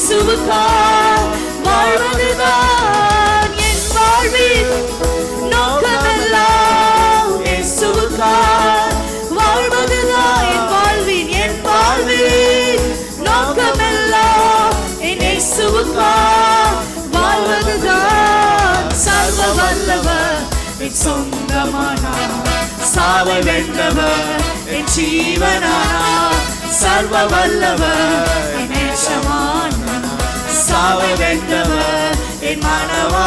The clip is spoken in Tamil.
இயேசுவுக்காய் வாழ்வதுதான் என் வாழ்வின் நோக்கமெல்லாம். இயேசுவுக்காய் வாழ்வதுதான் என் வாழ்வின் நோக்கமெல்லாம். என் இயேசுவுக்காய் வாழ்வதுதான். சர்வ வல்லவர் என் சொந்தமானார், சாவை வென்றவர் என் ஜீவனானார். சர்வ வல்லவர் என் நேசமானார், சாவை வென்றவர் என் மனவாளனானார்.